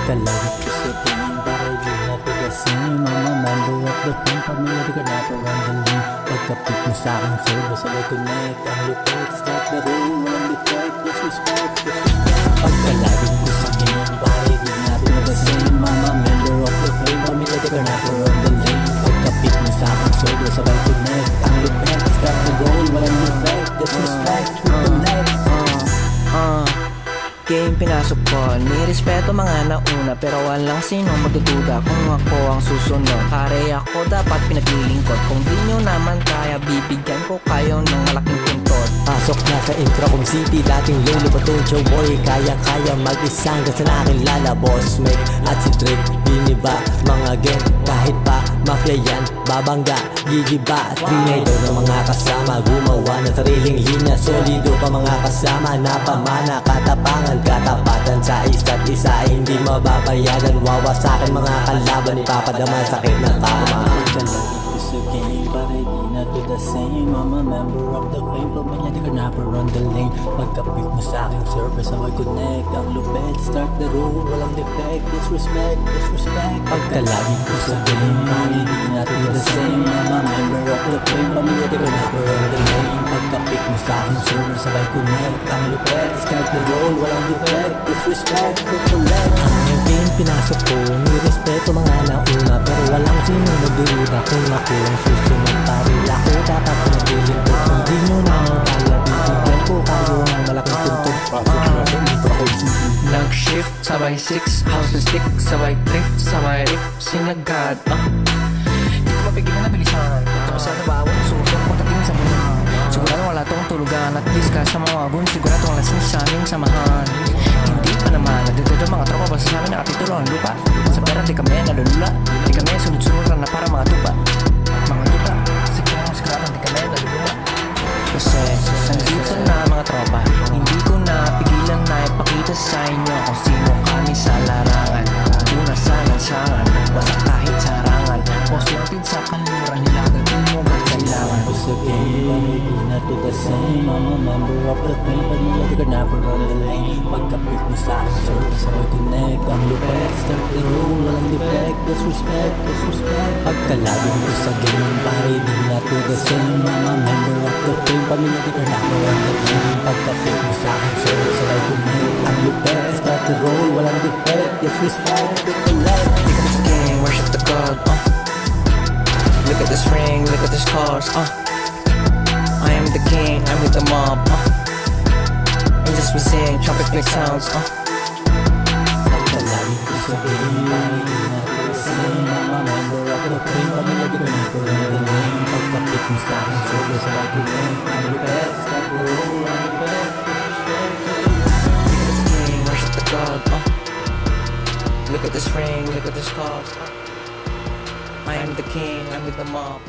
Pagkalagit ko sa tingin para di na pagasin Mga member of the team, pamilya di ka na parandaling Pagkapit mo sa'king server, sabay connect Ang lupit, start the room, walang defect Disrespect, disrespect Pagkalagit ko sa tingin para di na pagasin Mga member of the team, pamilya di ka na parandaling Pagkapit mo sa'king server, sabay connect Ang lupit, start the room, walang defect Disrespect, connect Game pinasok ko, nirespeto mga nauna Pero walang sino magdududa kung ako ang susunod Pare ako dapat pinaglilingkod Kung di nyo naman kaya, bibigyan ko kayo ng malaking puntot Pasok na sa Intracom City, dating lolo Patuncho boy Kaya-kaya mag-isang kasi nakilala Boss Mike at si Drake, biniba mga gang Kahit pa mafia yan, babangga, gigiba Trinay daw ng mga kasama, gumawa ng sariling linya Solido pa mga kasama, napamana, katapangan Katapatan sa isa't isa, hindi mababayaran Wawasakin mga kalaban, ipapadama sakit na tama sa game, para di na to the same I'm a member of the fame, pamilya di ka na on the lane Pagkapit mo sa'king service, away connect Ang lupet, start the rule, walang defect Disrespect, disrespect Pagkalagit ko sa game, para di na to the same I'm a member of the fame, pamilya di ka na on the lane Pagkapit mo sa'king service, away connect Ang lupet, start the rule, walang defect Disrespect, collect Ang game pinasok ko, nirespeto mga nauna Pero walang sino magduruda kung ako ang susunod Parila ko dapat pinagilin ko Kung di nyo naman kaya, bibigyan ko kayo ng malaking tuntog Nag-shift, sabay 6, house and stick Sabay drift, sabay riff, sinagad Di ko mapigilan na bilisan Tapos sa nabawan, susunod pagdating sa muna Sigurado wala tong tulugan At least ka sa mga wagon Sigurado ang lasing sa aming samahan Hindi pa naman, nagdadada mga tropa Basta sa amin nakatitulo ang lupa Sa pera di kami nalulula Di kami sunod-sunod na para mga tupa Mga tupa, sigurado di kami nalulula Kasi nandito na mga tropa Hindi ko na pigilan na ipakita sa inyo Kung sino kami sa larangan Una sa lansangan Basta kahit sarangan Positive sa kaluran nila Gagawin mo ba kailangan Ako sa game, para di na to the same I'm a member of the fame, pamilya di ka na on the lane Pagkapit mo sa'king service, away connect Ang lupet, start the rule, walang defect Disrespect, disrespect Pagkalagin ko sa game, para di na to the same I'm a member of the fame, pamilya di ka na on the lane Pagkapit mo sa'king service, away connect Ang lupet, start the rule, walang defect Disrespect, collect Look at this game, worship the God Look at this ring, look at this cars I am the king, I'm with the mob Angels we sing, trumpet make sounds Pagkalagin ko sa game, para di na to the same I'm a member of the fame, pamilya di ka na on the lane Pagkapit mo sa'king service, away connect Ang lupet, start the rule, walang defect Look at this king, worship the God Look at this ring, look at this cars I am the king, I'm with the mob